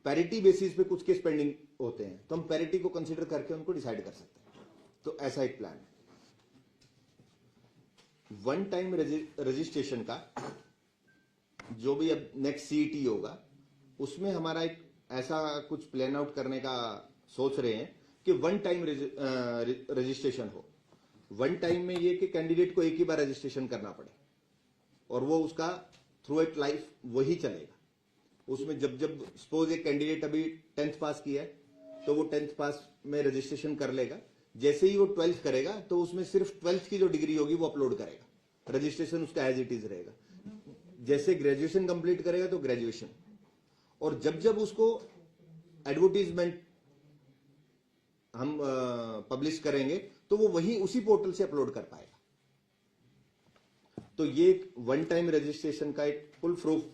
Parity basis पे कुछ case pending होते हैं, तो हम पैरिटी को कंसीडर करके उनको डिसाइड कर सकते हैं। तो ऐसा एक प्लान है। वन टाइम रजिस्ट्रेशन का जो भी अब नेक्स्ट सीईटी होगा, उसमें हमारा एक ऐसा कुछ प्लान आउट करने का सोच रहे हैं कि वन टाइम रजिस्ट्रेशन हो। वन टाइम में ये कि कैंडिडेट को एक ही बार रजिस्ट्रेशन करना पड़े और वो उसका थ्रू एट लाइफ वही चलेगा। उसमें जब जब सपोज एक कैंडिडेट अभी 10th पास किया है, तो वो 10th पास में रजिस्ट्रेशन कर लेगा। जैसे ही वो 12th करेगा तो उसमें सिर्फ 12th की जो डिग्री होगी वो अपलोड करेगा, रजिस्ट्रेशन उसका एज इट इज रहेगा। जैसे ग्रेजुएशन कंप्लीट करेगा तो ग्रेजुएशन, और जब जब उसको एडवर्टीजमेंट हम पब्लिश करेंगे तो वो वही उसी पोर्टल से अपलोड कर पाएगा। तो ये वन टाइम रजिस्ट्रेशन का एक फुल प्रूफ,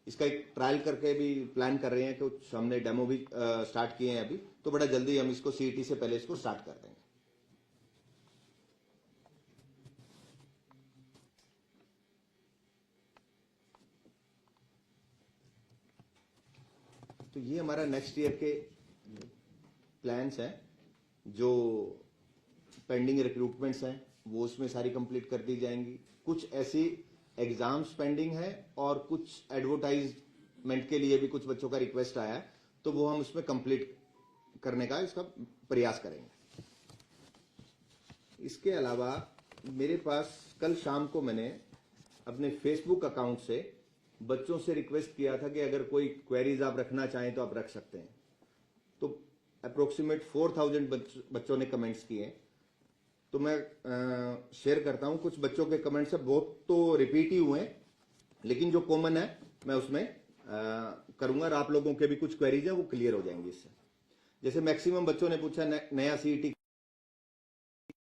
इसका एक ट्रायल करके भी प्लान कर रहे हैं, कुछ हमने डेमो भी स्टार्ट किए हैं अभी, तो बड़ा जल्दी हम इसको सीईटी से पहले इसको स्टार्ट कर देंगे। तो ये हमारा नेक्स्ट ईयर के प्लान्स हैं। जो पेंडिंग रिक्रूटमेंट्स हैं वो उसमें सारी कंप्लीट कर दी जाएंगी। कुछ ऐसी एग्जाम्स पेंडिंग है और कुछ एडवर्टाइजमेंट के लिए भी कुछ बच्चों का रिक्वेस्ट आया है, तो वो हम उसमें कंप्लीट करने का इसका प्रयास करेंगे। इसके अलावा मेरे पास कल शाम को मैंने अपने फेसबुक अकाउंट से बच्चों से रिक्वेस्ट किया था कि अगर कोई क्वेरीज आप रखना चाहें तो आप रख सकते हैं। तो अप्रोक्सीमेट 4000 बच्चों ने कमेंट्स किए। तो मैं शेयर करता हूं कुछ बच्चों के कमेंट्स से, बहुत तो रिपीट ही हुए हैं, लेकिन जो कॉमन है मैं उसमें करूंगा और आप लोगों के भी कुछ क्वेरीज हैं वो क्लियर हो जाएंगी इससे। जैसे मैक्सिमम बच्चों ने पूछा नया सीईटी,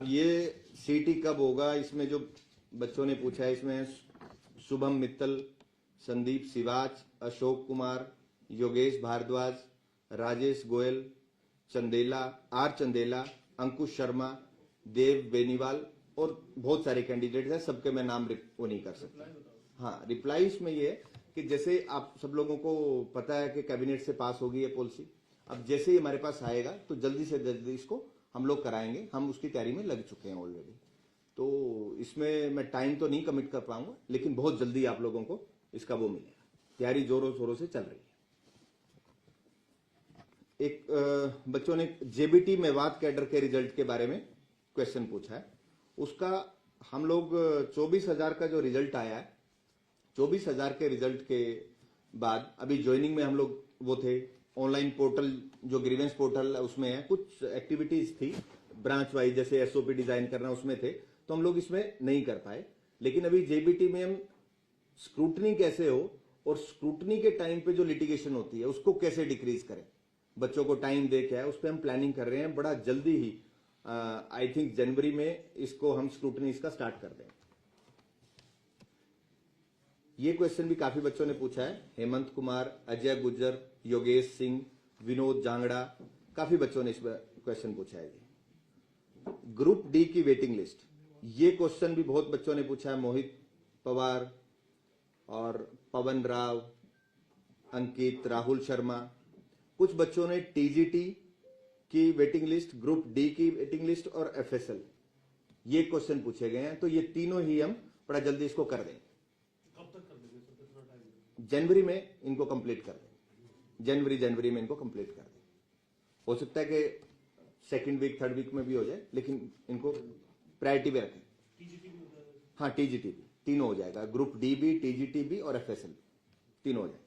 ये सीईटी कब होगा। इसमें जो बच्चों ने पूछा है, इसमें शुभम मित्तल, संदीप सिवाच, अशोक कुमार, योगेश भारद्वाज, राजेश गोयल, चंदेला, आर चंदेला, अंकुश शर्मा, देव बेनीवाल और बहुत सारे कैंडिडेट हैं। सबके मैं नाम वो नहीं कर सकता। हाँ, रिप्लाई इसमें ये कि जैसे आप सब लोगों को पता है कि कैबिनेट से पास होगी ये पॉलिसी, अब जैसे ही हमारे पास आएगा तो जल्दी से जल्दी इसको हम लोग कराएंगे। हम उसकी तैयारी में लग चुके हैं ऑलरेडी। तो इसमें मैं टाइम तो नहीं कमिट कर पाऊंगा, लेकिन बहुत जल्दी आप लोगों को इसका वो मिलेगा। तैयारी जोरों शोरों से चल रही है। एक बच्चों ने जेबीटी मेवात कैडर के रिजल्ट के बारे में क्वेश्चन पूछा है। उसका हम लोग 24,000 का जो रिजल्ट आया है, 24,000 के रिजल्ट के बाद अभी ज्वाइनिंग में हम लोग वो थे, ऑनलाइन पोर्टल जो ग्रीवेंस पोर्टल उसमें है, कुछ एक्टिविटीज थी ब्रांच वाइज, जैसे एसओपी डिजाइन करना उसमें थे, तो हम लोग इसमें नहीं कर पाए। लेकिन अभी जेबीटी में हम स्क्रूटनी कैसे हो और स्क्रूटनी के टाइम पे जो लिटिगेशन होती है उसको कैसे डिक्रीज करें, बच्चों को टाइम दे के है, उस पर हम प्लानिंग कर रहे हैं। बड़ा जल्दी ही आई थिंक जनवरी में इसको हम स्क्रूटनी इसका स्टार्ट कर दें। ये क्वेश्चन भी काफी बच्चों ने पूछा है। हेमंत कुमार, अजय गुज्जर, योगेश सिंह, विनोद जांगड़ा, काफी बच्चों ने इस क्वेश्चन पूछा है। ग्रुप डी की वेटिंग लिस्ट, ये क्वेश्चन भी बहुत बच्चों ने पूछा है। मोहित पवार और पवन राव, अंकित, राहुल शर्मा, कुछ बच्चों ने टीजीटी की वेटिंग लिस्ट, ग्रुप डी की वेटिंग लिस्ट और एफएसएल, ये क्वेश्चन पूछे गए हैं। तो ये तीनों ही हम बड़ा जल्दी इसको कर देंगे। कब तक कर देंगे सर, कितना टाइम? जनवरी में इनको कंप्लीट कर देंगे। जनवरी में इनको कंप्लीट कर देंगे। हो सकता है कि सेकंड वीक थर्ड वीक में भी हो जाए, लेकिन इनको प्रायोरिटी में रखें। टीजीटी भी होता है? हाँ, टीजीटी भी, तीनों हो जाएगा। ग्रुप डी भी, टीजीटी भी और एफएसएल तीनों हो जाएगा।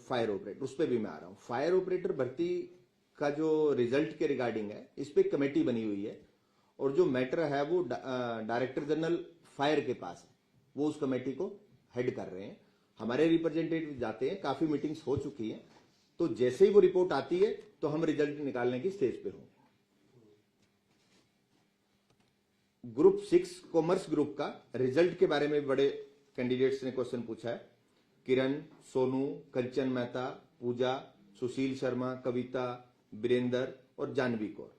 फायर ऑपरेटर, उस पर भी मैं आ रहा हूं। फायर ऑपरेटर भर्ती का जो रिजल्ट के रिगार्डिंग है, इस पे कमेटी बनी हुई है और जो मैटर है वो डायरेक्टर जनरल फायर के पास है। वो उस कमेटी को हेड कर रहे हैं। हमारे रिप्रेजेंटेटिव जाते हैं, काफी मीटिंग्स हो चुकी हैं। तो जैसे ही वो रिपोर्ट आती है तो हम रिजल्ट निकालने की स्टेज पे होंगे। ग्रुप 6 कॉमर्स ग्रुप का रिजल्ट के बारे में बड़े कैंडिडेट्स ने क्वेश्चन पूछा है। किरण, सोनू, कंचन मेहता, पूजा, सुशील शर्मा, कविता, वीरेंद्र और जानवी कौर।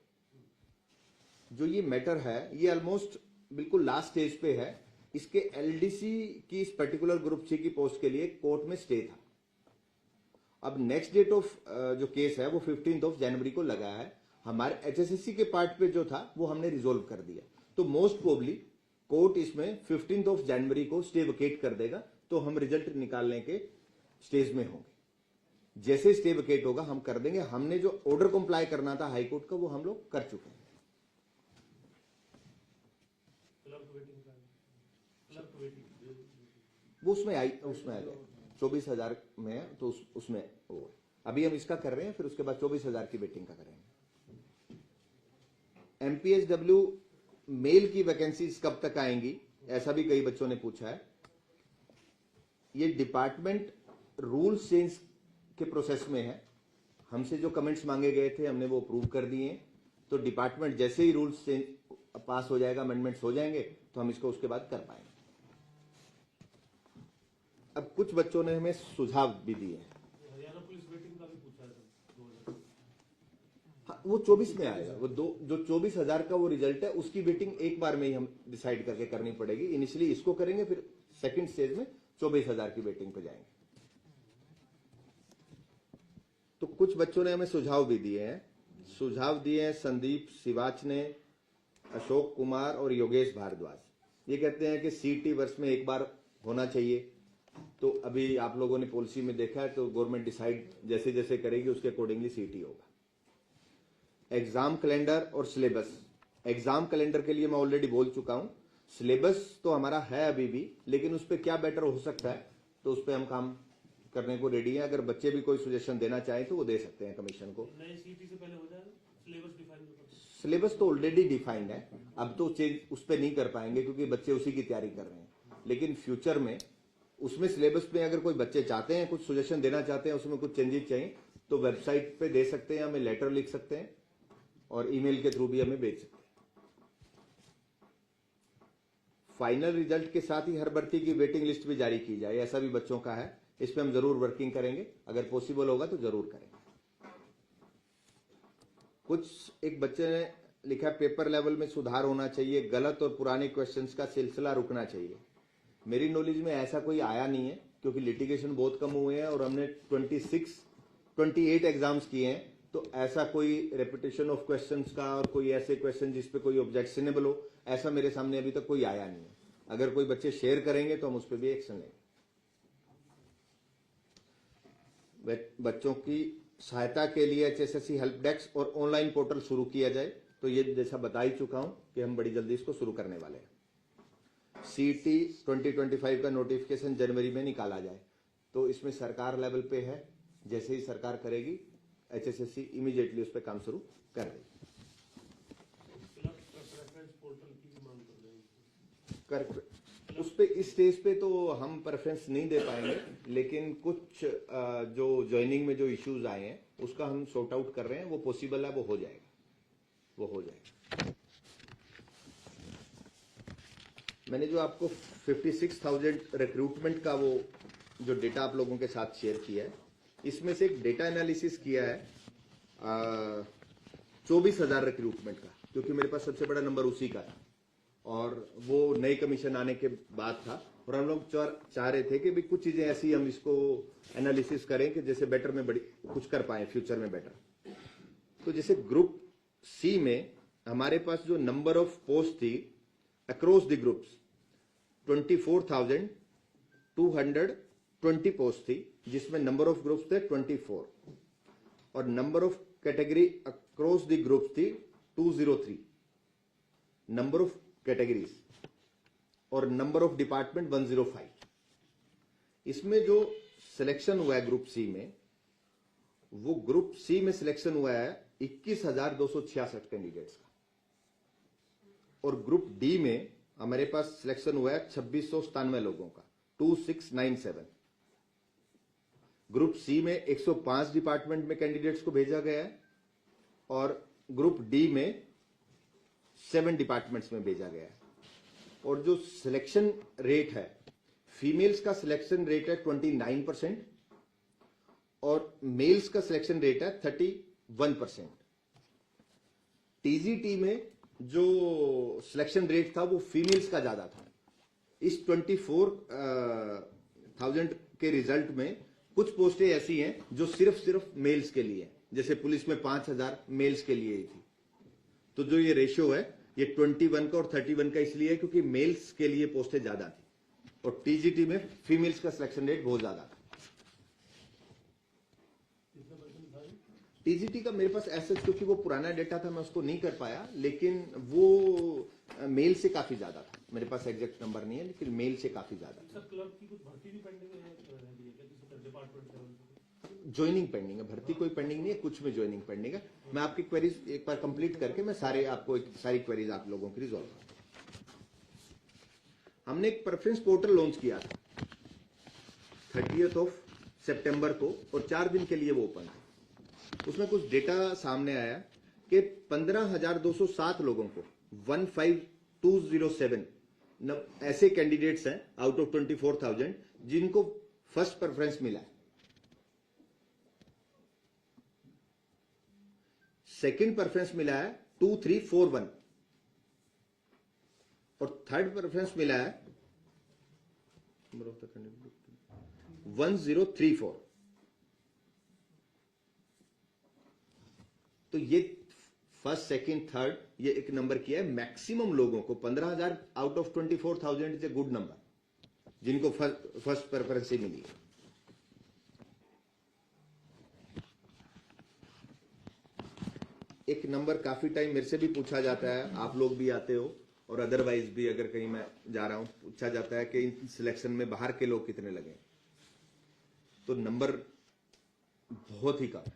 जो ये मैटर है ये ऑलमोस्ट बिल्कुल लास्ट स्टेज पे है। इसके एलडीसी की इस पर्टिकुलर ग्रुप सी की पोस्ट के लिए कोर्ट में स्टे था। अब नेक्स्ट डेट ऑफ जो केस है वो 15 जनवरी को लगा है। हमारे एचएसएससी के पार्ट पे जो था वो हमने रिजोल्व कर दिया, तो मोस्ट प्रोबेबली कोर्ट इसमें 15 जनवरी को स्टे वेकेट कर देगा, तो हम रिजल्ट निकालने के स्टेज में होंगे। जैसे स्टे वेकेट होगा हम कर देंगे। हमने जो ऑर्डर कंप्लाई करना था हाई कोर्ट का वो हम लोग कर चुके हैं। क्लर्क वेटिंग का क्लर्क वेटिंग वो उसमें आ गया 24,000 में है, तो उसमें वो अभी हम इसका कर रहे हैं, फिर उसके बाद 24,000 की वेटिंग का करेंगे। एमपीएसडब्ल्यू मेल की वैकेंसीज कब तक आएंगी, ऐसा भी कई बच्चों ने पूछा है। ये डिपार्टमेंट रूल्स चेंज के प्रोसेस में है। हमसे जो कमेंट्स मांगे गए थे हमने वो अप्रूव कर दिए हैं, तो डिपार्टमेंट जैसे ही रूल्स चेंज पास हो जाएगा, अमेंडमेंट्स हो जाएंगे, तो हम इसको उसके बाद कर पाएंगे। अब कुछ बच्चों ने हमें सुझाव भी दिए हैं। हरियाणा पुलिस वेटिंग का भी पूछा है सर 2000। हाँ, वो 24 में आएगा। वो जो 24,000 का वो रिजल्ट है उसकी वेटिंग एक बार में ही हम डिसाइड करके करनी पड़ेगी। इनिशियली इसको करेंगे, फिर सेकंड स्टेज में 24,000 की वेटिंग पे जाएंगे। तो कुछ बच्चों ने हमें सुझाव भी दिए हैं। सुझाव दिए हैं संदीप सिवाच ने, अशोक कुमार और योगेश भारद्वाज। ये कहते हैं कि सीटी वर्ष में एक बार होना चाहिए। तो अभी आप लोगों ने पॉलिसी में देखा है, तो गवर्नमेंट डिसाइड जैसे जैसे करेगी उसके अकॉर्डिंगली सीटी होगा। एग्जाम कैलेंडर और सिलेबस। एग्जाम कैलेंडर के लिए मैं ऑलरेडी बोल चुका हूं। सिलेबस तो हमारा है अभी भी, लेकिन उस पर क्या बेटर हो सकता है, तो उस पर हम काम करने को रेडी हैं। अगर बच्चे भी कोई सजेशन देना चाहें तो वो दे सकते हैं कमीशन को। नए सीटी से पहले हो जाएगा सिलेबस डिफाइन। सिलेबस तो ऑलरेडी डिफाइंड है, अब तो चेंज उस पर नहीं कर पाएंगे क्योंकि बच्चे उसी की तैयारी कर रहे हैं। लेकिन फ्यूचर में उसमें सिलेबस में अगर कोई बच्चे चाहते हैं, कुछ सजेशन देना चाहते हैं, उसमें कुछ चेंजेस चाहिए, तो वेबसाइट पे दे सकते हैं, हमें लेटर लिख सकते हैं और ईमेल के थ्रू भी हमें भेज सकते हैं। फाइनल रिजल्ट के साथ ही हर भर्ती की वेटिंग लिस्ट भी जारी की जाए, ऐसा भी बच्चों का है। इस पे हम जरूर वर्किंग करेंगे, अगर पॉसिबल होगा तो जरूर करेंगे। एक बच्चे ने लिखा पेपर लेवल में सुधार होना चाहिए, गलत और पुराने क्वेश्चंस का सिलसिला रुकना चाहिए। मेरी नॉलेज में ऐसा कोई आया नहीं है, क्योंकि लिटिगेशन बहुत कम हुए हैं और हमने 28 एग्जाम्स किए हैं, तो ऐसा कोई रेपिटेशन ऑफ क्वेश्चंस का और कोई ऐसे क्वेश्चन जिस पे कोई ऑब्जेक्शनेबल हो, ऐसा मेरे सामने अभी तक कोई आया नहीं है। अगर कोई बच्चे शेयर करेंगे तो हम उस पर भी एक्शन लेंगे। बच्चों की सहायता के लिए एचएसएससी हेल्प डेस्क और ऑनलाइन पोर्टल शुरू किया जाए, तो ये जैसा बता ही चुका हूं कि हम बड़ी जल्दी इसको शुरू करने वाले हैं। सीटी 2025 का नोटिफिकेशन जनवरी में निकाला जाए, तो इसमें सरकार लेवल पे है। जैसे ही सरकार करेगी एचएसएससी इमीडिएटली उस पर काम शुरू कर देगी। प्रेफरेंस पोर्टल की भी मांग कर रहे हैं। उस पे इस स्टेज पे तो हम प्रेफरेंस नहीं दे पाएंगे, लेकिन कुछ जो ज्वाइनिंग में जो इश्यूज आए हैं उसका हम सॉर्ट आउट कर रहे हैं। वो पॉसिबल है, वो हो जाएगा। मैंने जो आपको 56,000 रिक्रूटमेंट का वो जो डेटा आप लोगों के साथ शेयर किया है, इसमें से एक डेटा एनालिसिस किया है 24,000 रिक्रूटमेंट का, क्योंकि मेरे पास सबसे बड़ा नंबर उसी का था और वो नई कमीशन आने के बाद था। और हम लोग चाह रहे थे कि भी कुछ चीजें ऐसी हम इसको एनालिसिस करें कि जैसे बेटर में बड़ी कुछ कर पाए फ्यूचर में बेटर। तो जैसे ग्रुप सी में हमारे पास जो नंबर ऑफ पोस्ट थी अक्रॉस द ग्रुप्स 24,220 पोस्ट थी, जिसमें नंबर ऑफ ग्रुप्स थे 24 और number of category across the groups थी 203 नंबर ऑफ कैटेगरीज और नंबर ऑफ डिपार्टमेंट 105। इसमें जो सिलेक्शन हुआ है ग्रुप सी में, वो ग्रुप सी में सिलेक्शन हुआ है 21,266 कैंडिडेट्स का, और ग्रुप डी में हमारे पास सिलेक्शन हुआ है 2697 लोगों का 2697। ग्रुप सी में 105 डिपार्टमेंट में कैंडिडेट्स को भेजा गया है और ग्रुप डी में 7 डिपार्टमेंट्स में भेजा गया है। और जो सिलेक्शन रेट है, फीमेल्स का सिलेक्शन रेट है 29% और मेल्स का सिलेक्शन रेट है 31%। टीजीटी में जो सिलेक्शन रेट था वो फीमेल्स का ज्यादा था, इस 24,000 के रिजल्ट में कुछ पोस्टें ऐसी हैं जो सिर्फ मेल्स के लिए हैं। जैसे पुलिस में 5,000 मेल्स के लिए ही थी। तो जो ये रेशियो है ये 21 का और 31 का इसलिए है क्योंकि मेल्स के लिए पोस्टें ज्यादा थी और टीजीटी में फीमेल्स का सिलेक्शन रेट बहुत ज्यादा था। टीजीटी का मेरे पास ऐसा, क्योंकि वो पुराना डेटा था मैं उसको नहीं कर पाया, लेकिन वो मेल से काफी ज्यादा था। मेरे पास एग्जैक्ट नंबर नहीं है लेकिन मेल से काफी ज्यादा था। सर क्लर्क की कुछ भर्ती भी पेंडिंग है डिपार्टमेंट लेवल पे? ज्वाइनिंग पेंडिंग है, भर्ती कोई पेंडिंग नहीं है, कुछ में ज्वाइनिंग पेंडिंग है। मैं आपकी क्वेरीज एक बार कंप्लीट करके मैं आपको सारी क्वेरीज आप लोगों की रिजॉल्व करूंगा। हमने एक प्रेफरेंस पोर्टल लॉन्च किया था 30 सितंबर को और 4 दिन के लिए वो ओपन था। उसमें कुछ डेटा सामने आया कि 15,207 लोगों को 15,207 ऐसे कैंडिडेट्स हैं आउट ऑफ 24,000 जिनको फर्स्ट प्रेफरेंस मिला है। सेकंड प्रेफरेंस मिला है 2341 और थर्ड प्रेफरेंस मिला है 1034। तो ये फर्स्ट सेकंड थर्ड ये एक नंबर किया है। मैक्सिमम लोगों को 15,000 out of 24,000 is a good number जिनको फर्स्ट प्रेफरेंस ही मिली है। एक नंबर काफी टाइम मेरे से भी पूछा जाता है, आप लोग भी आते हो और अदरवाइज भी अगर कहीं मैं जा रहा हूं पूछा जाता है कि इन सिलेक्शन में बाहर के लोग कितने लगे। तो नंबर बहुत ही कम है।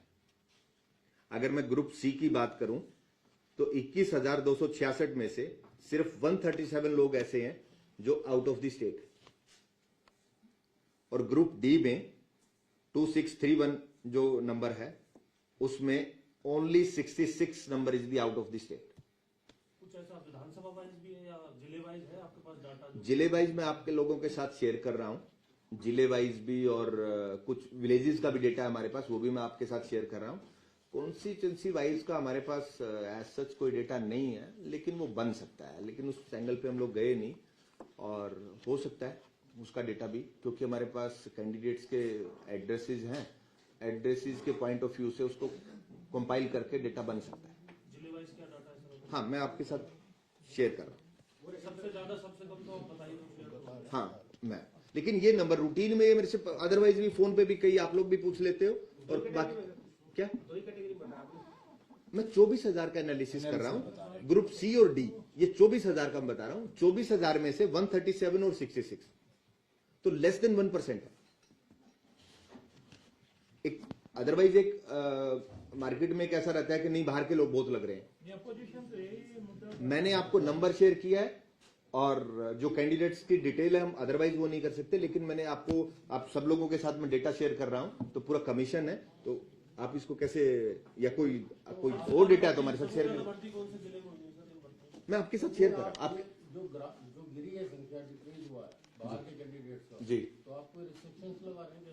अगर मैं ग्रुप सी की बात करूं तो 21,266 में से सिर्फ 137 लोग ऐसे हैं जो आउट ऑफ द स्टेट, और ग्रुप डी में 2631 जो नंबर है उसमें only 66 number is the out of the state. कुछ ऐसा विधानसभा वाइज भी है या जिले वाइज है आपके पास डाटा? जिले वाइज मैं आपके लोगों के साथ शेयर कर रहा हूं, जिले वाइज भी, और कुछ विलेजेस का भी डेटा है हमारे पास, वो भी मैं आपके साथ शेयर कर रहा हूं। कॉन्स्टिट्यूंसी वाइज का हमारे पास एज सच कोई डेटा नहीं है, लेकिन वो बन सकता है, लेकिन उस एंगल पे हम लोग गए नहीं, और हो सकता है उसका डेटा भी, क्योंकि हमारे पास कैंडिडेट्स के एड्रेसेस हैं, एड्रेसेस के पॉइंट ऑफ व्यू से उसको कंपाइल करके डेटा बन सकता है। जिले वाइज क्या डाटा है सर? हाँ, मैं आपके साथ शेयर कर रहा हूँ। सबसे ज्यादा सबसे कम तो आप बताइए तो शेयर करो। हाँ मैं, लेकिन ये नंबर रूटीन में ये मेरे से अदरवाइज भी फोन पे भी कई आप लोग भी पूछ लेते हो, और बाकी क्या दो ही कैटेगरी बता आपने? मैं 24,000 का एनालिसिस कर रहा हूँ, ग्रुप सी और डी, ये 24,000 का मैं बता रहा हूँ। 24,000 में से 137 और 66, तो लेस देन 1% है। एक अदरवाइज एक मार्केट में कैसा रहता है कि नहीं बाहर के लोग बहुत लग रहे हैं। मैंने आपको नंबर शेयर किया है, और जो कैंडिडेट्स की डिटेल है हम अदरवाइज वो नहीं कर सकते, लेकिन मैंने आपको, आप सब लोगों के साथ में डेटा शेयर कर रहा हूं, तो पूरा कमीशन है, तो आप इसको कैसे, या कोई और डेटा है तो हमारे साथ शेयर करें। भर्ती कौन से जिले में हुई है सर? मैं आपके साथ शेयर कर रहा हूँ। आप जो गिरी है संख्या, डिक्रीज हुआ है बाहर के कैंडिडेट्स का, जी, तो आप कोई रिस्ट्रिक्शंस लगा रहे हैं?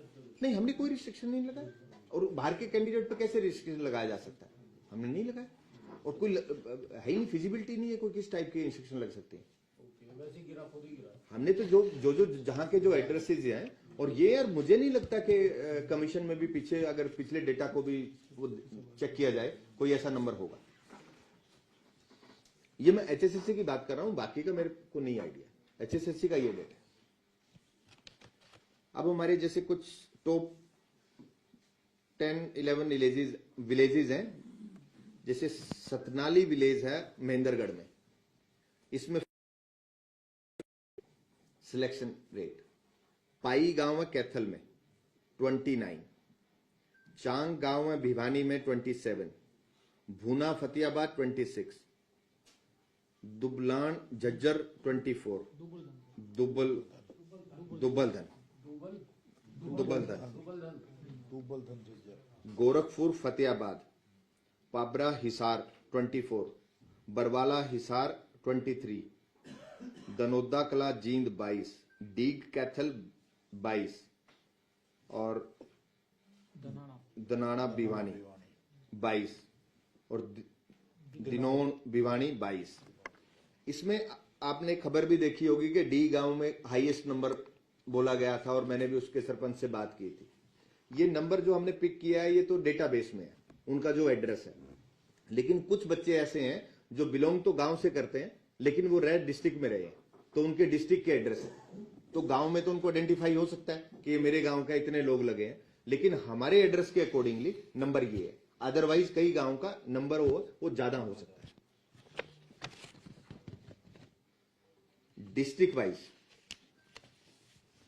नहीं हमने कोई रिस्ट्रिक्शन नहीं लगाया, और बाहर के कैंडिडेट पे कैसे रिस्ट्रिक्शन लगाया जा सकता है, हमने नहीं लगाया, और कोई है ही नहीं, फिजिबिलिटी नहीं है कोई किस टाइप की रिस्ट्रिक्शन लग सकती है। वैसे गिरा, खुद ही गिरा। हमने तो जो जहां के जो एड्रेसेस हैं, और ये यार मुझे नहीं लगता कि कमीशन में भी पीछे अगर पिछले डेटा को भी वो चेक किया जाए कोई ऐसा नंबर होगा। ये मैं एचएसएससी की बात कर रहा हूं, बाकी का मेरे को नहीं आइडिया। एचएसएससी का ये डेटा। अब हमारे जैसे कुछ टॉप 10-11 विलेजेस हैं, जैसे सतनाली विलेज है महेंद्रगढ़ में, इसमें सिलेक्शन रेट, पाई गांव है कैथल में 29, चांग गांव है भिवानी में 27, भूना फतेहाबाद 26, दुबलान झज्जर 24, दुबलधन गोरखपुर फतेहाबाद, पाबरा हिसार 24, बरवाला हिसार 23, दनोदा कला जींद 22, डीग कैथल 22, और दनाना भिवानी 22, और दिनोन भिवानी 22। इसमें आपने खबर भी देखी होगी कि डी गांव में हाईएस्ट नंबर बोला गया था और मैंने भी उसके सरपंच से बात की थी। ये नंबर जो हमने पिक किया है ये तो डेटाबेस में है, उनका जो एड्रेस है, लेकिन कुछ बच्चे ऐसे हैं जो बिलोंग तो गांव से करते हैं लेकिन वो रह डिस्ट्रिक्ट में रहे हैं, तो उनके डिस्ट्रिक्ट के एड्रेस है, तो गांव में तो उनको आइडेंटिफाई हो सकता है कि ये मेरे गांव का इतने लोग लगे हैं, लेकिन हमारे एड्रेस के अकॉर्डिंगली नंबर ये है। अदरवाइज कई गांव का नंबर वो ज्यादा हो सकता है।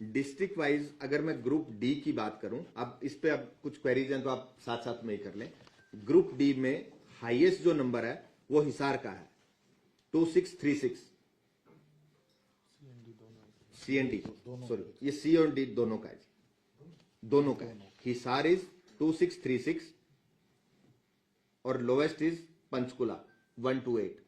डिस्ट्रिक्ट वाइज अगर मैं ग्रुप डी की बात करूं, अब इस पे अब कुछ क्वेरीज हैं तो आप साथ साथ में ही कर लें। ग्रुप डी में हाईएस्ट जो नंबर है वो हिसार का है 2636। सी एंड डी, सॉरी ये सी और डी दोनों का है, दोनों का है। हिसार इज 2636 और लोएस्ट इज पंचकुला 128।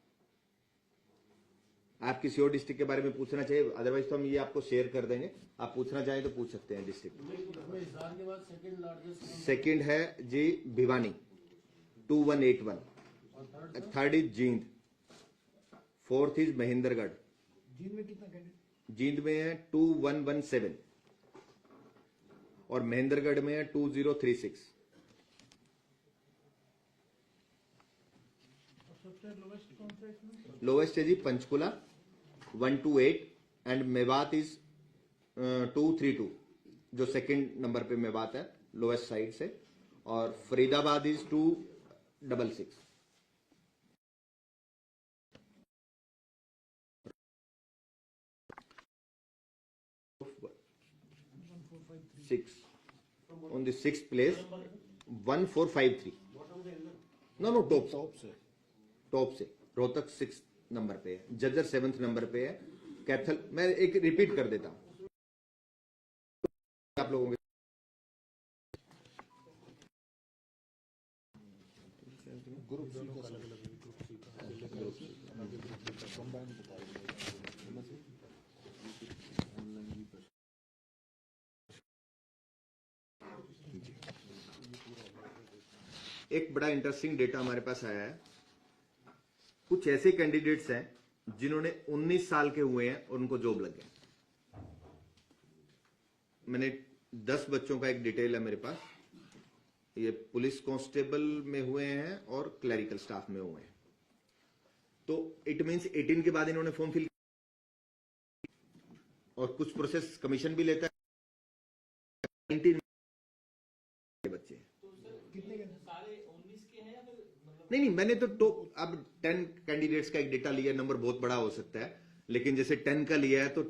आप किसी और डिस्ट्रिक्ट के बारे में पूछना चाहिए, अदरवाइज तो हम ये आपको शेयर कर देंगे, आप पूछना चाहें तो पूछ सकते हैं डिस्ट्रिक्ट। उसमें हिसार के बाद सेकंड लार्जेस्ट सेकंड है जी भिवानी 2181, और third is Jind, fourth is Mahendragarh, Jind में कितना कैंडिडेट? जींद में है 2117 और महेंद्रगढ़ में है 2036। सबसे लोवेस्ट कौन सा है इसमें? लोवेस्ट है जी पंचकुला 128 एंड मेवात इज 232, जो सेकंड नंबर पे मेवात है लोवेस्ट साइड से, और Faridabad is 266। Six on the sixth place 1453। Know top से रोहतक 6 नंबर पे है, जज्जर 7th नंबर पे है, कैथल मैं एक रिपीट कर देता हूं आप लोगों के। ग्रुप सी का अलग अलग एक बड़ा इंटरेस्टिंग डेटा हमारे पास आया है। कुछ ऐसे कैंडिडेट्स हैं जिन्होंने 19 साल के हुए हैं और उनको जॉब लग गया। मैंने 10 बच्चों का एक डिटेल है मेरे पास, ये पुलिस कांस्टेबल में हुए हैं और क्लरिकल स्टाफ में हुए हैं, तो इट मींस 18 के बाद इन्होंने फॉर्म फिल, और कुछ प्रोसेस कमीशन भी लेता है। 19 बच्चे सारे 19 के हैं या फिर मतलब? नहीं, मैंने तो अब 10 कैंडिडेट्स का एक डेटा लिया, नंबर बहुत बड़ा हो सकता है, लेकिन जैसे 10 का लिया है तो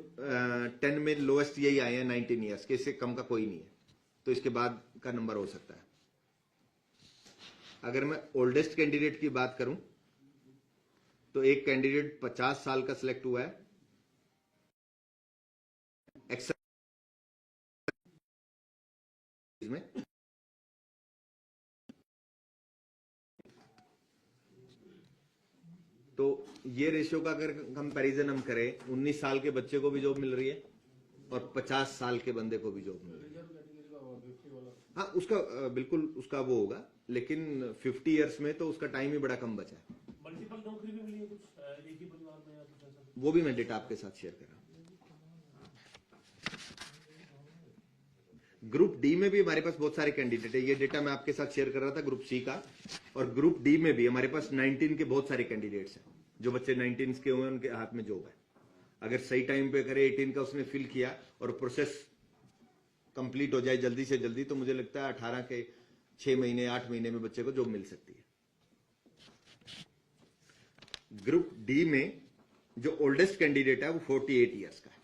10 में लोएस्ट यही आए हैं 19 ईयर्स के, इससे कम का कोई नहीं है, तो इसके बाद का नंबर हो सकता है। अगर मैं ओल्डेस्ट कैंडिडेट की बात करूं तो एक कैंडिडेट 50 साल का सिलेक्ट हुआ है, में तो ये रेशियो का अगर कंपैरिजन हम करें, 19 साल के बच्चे को भी जॉब मिल रही है और 50 साल के बंदे को भी जॉब मिल रही है। हाँ उसका बिल्कुल उसका वो होगा, लेकिन 50 इयर्स में तो उसका टाइम ही बड़ा कम बचा है। मल्टीपल नौकरी भी मिली है कुछ एक ही परिवार में या कुछ ऐसा? वो भी मैं डेटा आपके साथ शेयर कर रहा हूं। ग्रुप डी में भी हमारे पास बहुत सारे कैंडिडेट है, ये डेटा मैं आपके साथ शेयर कर रहा था ग्रुप सी का, और ग्रुप डी में भी हमारे पास 19 के बहुत सारे कैंडिडेट्स हैं। जो बच्चे 19 के हुए हैं उनके हाथ में जॉब है, अगर सही टाइम पे करे, 18 का उसने फिल किया और प्रोसेस कंप्लीट हो जाए जल्दी से जल्दी, तो मुझे लगता है 18 के 6 महीने 8 महीने में बच्चे को जॉब मिल सकती है। ग्रुप डी में जो ओल्डेस्ट कैंडिडेट है वो 48 ईयर्स का है।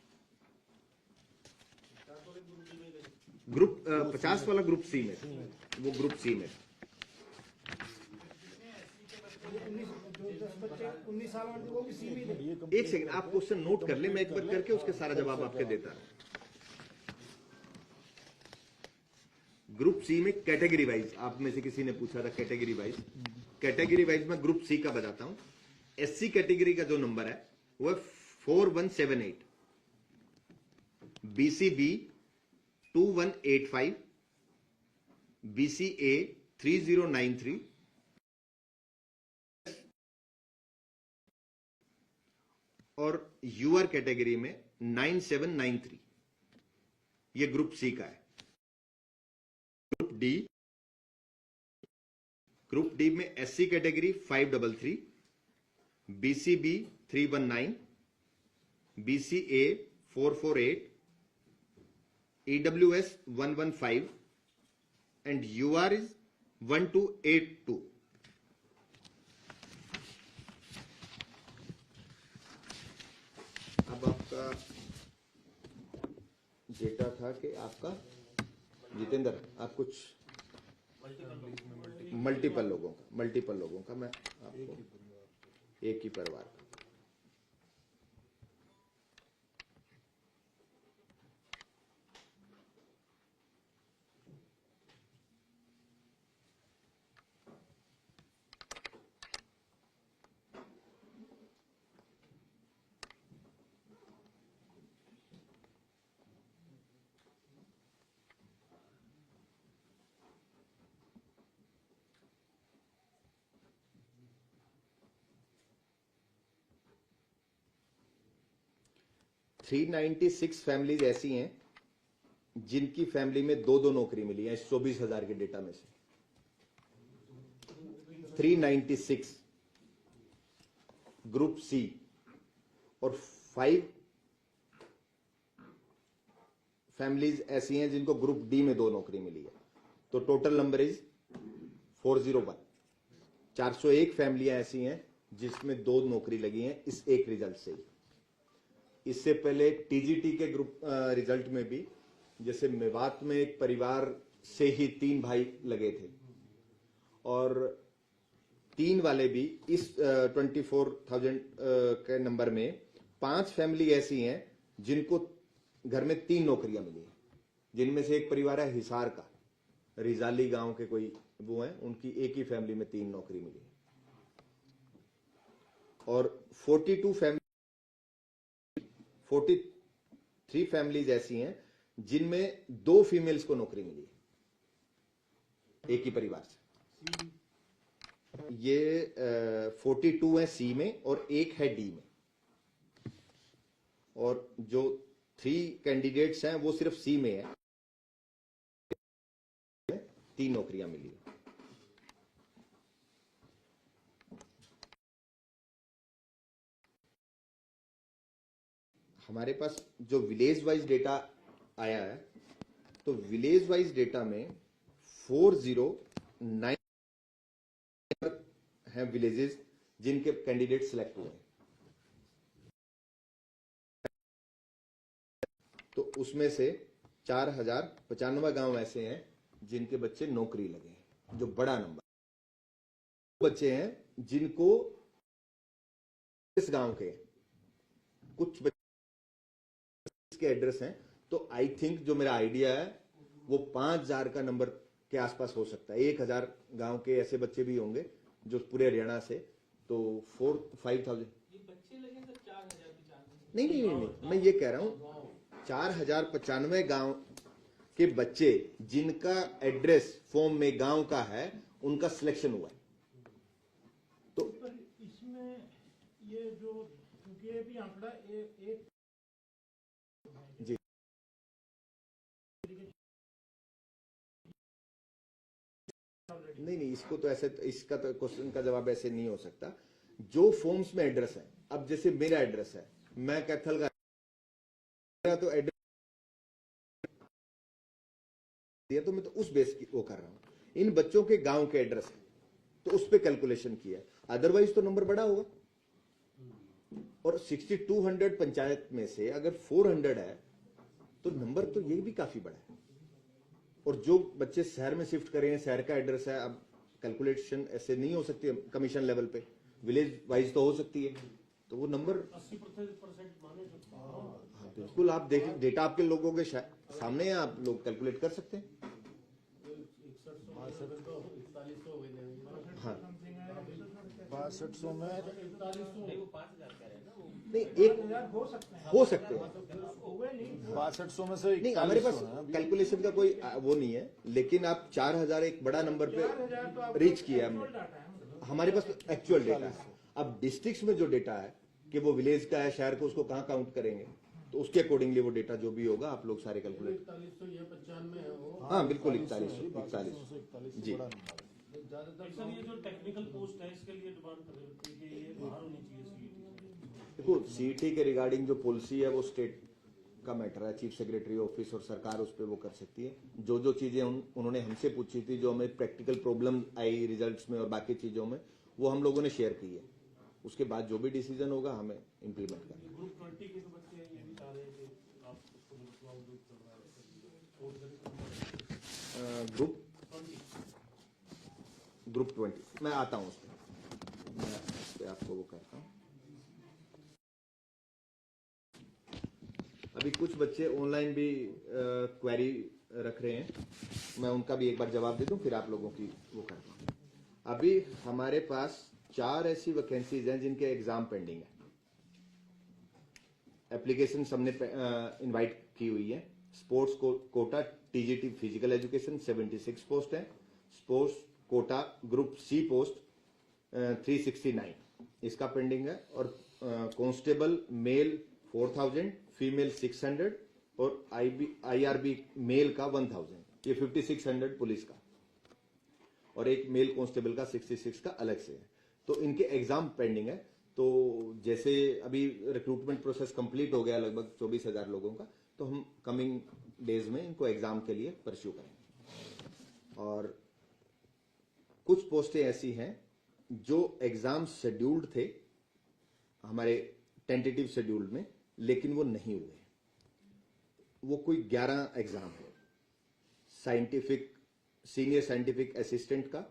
ग्रुप 50 वाला ग्रुप सी में, वो ग्रुप सी में 19 साल वाले वो भी सी में है। एक सेकंड आप क्वेश्चन नोट कर ले, मैं एक बार करके उसके सारा जवाब आपके देता हूं। ग्रुप सी में कैटेगरी वाइज, आप में से किसी ने पूछा था कैटेगरी वाइज मैं ग्रुप सी का बताता हूं। एससी कैटेगरी का जो नंबर है वो है 4178, बीसीबी 2185, बीसीए 3093, और यूआर कैटेगरी में 9793, ये ग्रुप सी का है। ग्रुप डी में SC category 533, BCB 319, BCA 448, EWS 115 and UR is 1282। अब आपका डेटा था कि आपका जितेंद्र, आप कुछ मल्टीपल लोगों का मैं आपको एक ही परिवार का। थ्री 396 फैमिलीज ऐसी हैं जिनकी फैमिली में दो दो नौकरी मिली है इस 24,000 के डेटा में से। 396 ग्रुप सी और 5 फैमिलीज ऐसी हैं जिनको ग्रुप डी में दो नौकरी मिली है। तो टोटल नंबर इज 401। 401 फैमिलियां ऐसी हैं जिसमें दो नौकरी लगी हैं इस एक रिजल्ट से ही। इससे पहले टीजीटी के ग्रुप रिजल्ट में भी जैसे मेवात में एक परिवार से ही 3 भाई लगे थे और 3 वाले भी इस 24,000 के नंबर में 5 फैमिली ऐसी हैं जिनको घर में 3 नौकरियां मिली हैं, जिनमें से एक परिवार है हिसार का, रिजाली गांव के कोई वो हैं, उनकी एक ही फैमिली में 3 नौकरी मिली है। और 43 फैमिलीज ऐसी हैं जिनमें 2 फीमेल्स को नौकरी मिली है एक ही परिवार से। ये 42 है सी में और एक है डी में, और जो 3 कैंडिडेट्स हैं वो सिर्फ सी में है, 3 नौकरियां मिली है। हमारे पास जो विलेज वाइज डेटा आया है, तो विलेज वाइज डेटा में 409 हैं विलेजेस जिनके कैंडिडेट सिलेक्ट हुए हैं। तो उसमें से 4,095 गांव ऐसे हैं जिनके बच्चे नौकरी लगे हैं, जो बड़ा नंबर। बच्चे हैं जिनको इस गांव के कुछ के एड्रेस हैं, तो आई थिंक जो मेरा आइडिया है वो 5,000 का नंबर के आसपास हो सकता है। 1,000 गांव के ऐसे बच्चे भी होंगे जो पूरे हरियाणा से, तो 4-5,000 बच्चे लगे तो 4,000 नहीं, मैं ये कह रहा हूं 4,095 गांव के बच्चे जिनका एड्रेस फॉर्म में गांव का है उनका सिलेक्शन हुआ है। तो इसमें ये जो, क्योंकि ये भी आंकड़ा एक जी नहीं, इसको तो ऐसे, इसका तो क्वेश्चन का जवाब ऐसे नहीं हो सकता। जो फॉर्म्स में एड्रेस है, अब जैसे मेरा एड्रेस है, मैं कैथल का, तो एड्रेस दिया तो मैं तो उस बेस की वो कर रहा हूं। इन बच्चों के गांव के एड्रेस है तो उस पे कैलकुलेशन किया, अदरवाइज तो नंबर बड़ा होगा। और 6200 पंचायत में से अगर 400 है तो नंबर तो ये भी काफी बड़ा है। और जो बच्चे शहर में शिफ्ट करे हैं, शहर का एड्रेस है, अब कैलकुलेशन ऐसे नहीं हो सकती कमीशन लेवल पे, विलेज वाइज तो हो सकती है, तो वो नंबर 80% माने जो। हाँ, बिल्कुल। आप देखिए डेटा आपके लोगों के सामने है, आप लोग कैलकुलेट कर सकते हैं। हाँ 6200 में नहीं, वो 5,000 कह रहे हैं ना वो। नहीं, एक हो सकते हैं 6200 में से नहीं, हमारे पास कैलकुलेशन का कोई वो नहीं है, लेकिन आप 4,000 एक बड़ा नंबर पे रीच किया हमने, हमारे पास एक्चुअल डेटा है। अब डिस्ट्रिक्ट्स में जो डेटा है कि वो विलेज का है, शहर को, उसको कहाँ काउंट करेंगे, तो उसके अकॉर्डिंगली वो डेटा जो भी होगा आप लोग सारे कैलकुलेट। 41 ये 95 है वो। हाँ बिल्कुल, 41 जी। ज्यादातर सर ये जो टेक्निकल पोस्ट है इसके लिए डिमांड कर रहे थे कि ये बाहर होनी चाहिए सीईटी। देखो सीईटी के रिगार्डिंग जो पॉलिसी है वो स्टेट का मैटर है, चीफ सेक्रेटरी ऑफिस और सरकार उस पर वो कर सकती है। जो जो चीजें उन्होंने हमसे पूछी थी, जो हमें प्रैक्टिकल प्रॉब्लम आई रिजल्ट्स में और बाकी चीजों में, वो हम लोगों ने शेयर की है। उसके बाद जो भी डिसीजन होगा हमें इम्प्लीमेंट करना है। ग्रुप 20 के जो बच्चे हैं ये भी चाह रहे हैं कि आप उसको बिल्कुल आउटडूट कर रहा है ग्रुप 20। ग्रुप 20 मैं आता हूँ उसमें, मैं उस पे आपको वो करता हूँ। अभी कुछ बच्चे ऑनलाइन भी क्वेरी रख रहे हैं, मैं उनका भी एक बार जवाब दे दूं, फिर आप लोगों की वो करता हूँ। अभी हमारे पास 4 ऐसी वैकेंसीज हैं जिनके एग्जाम पेंडिंग है। एप्लीकेशन सबने इनवाइट की हुई है। Sports quota TGT physical education 76 post है। Sports quota group C post 369 इसका पेंडिंग है। और कांस्टेबल मेल 4000, फीमेल 600 और आईआरबी मेल का 1000, ये 5600 पुलिस का, और एक मेल कांस्टेबल का 66 का अलग से है। तो इनके एग्जाम पेंडिंग है। तो जैसे अभी रिक्रूटमेंट प्रोसेस कंप्लीट हो गया लगभग 24,000 लोगों का, तो हम कमिंग डेज में इनको एग्जाम के लिए परस्यू करेंगे। और कुछ पोस्टें ऐसी हैं जो एग्जाम शेड्यूल्ड थे हमारे टेंटेटिव शेड्यूल में, लेकिन वो नहीं हुए। वो कोई 11 एग्जाम है। साइंटिफिक सीनियर साइंटिफिक असिस्टेंट का,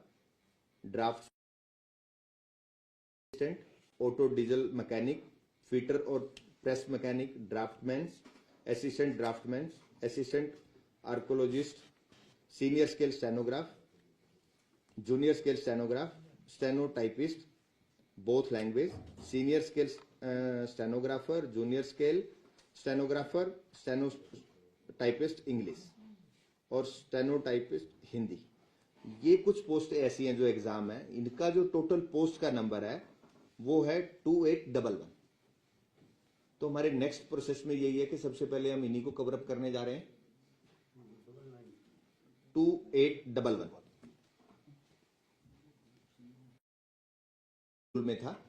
draft assistant, auto diesel mechanic, fitter और press mechanic, draftman, assistant draftman, assistant archaeologist, senior scale stenograph, junior scale stenograph, stenotypist both language, senior scale stenographer, junior scale stenographer, stenotypist English और stenotypist Hindi. ये कुछ post ऐसी हैं जो exam है। इनका जो टोटल पोस्ट का नंबर है वो है 2811। तो हमारे नेक्स्ट प्रोसेस में यही है कि सबसे पहले हम इन्हीं को कवर अप करने जा रहे हैं। 2811 में था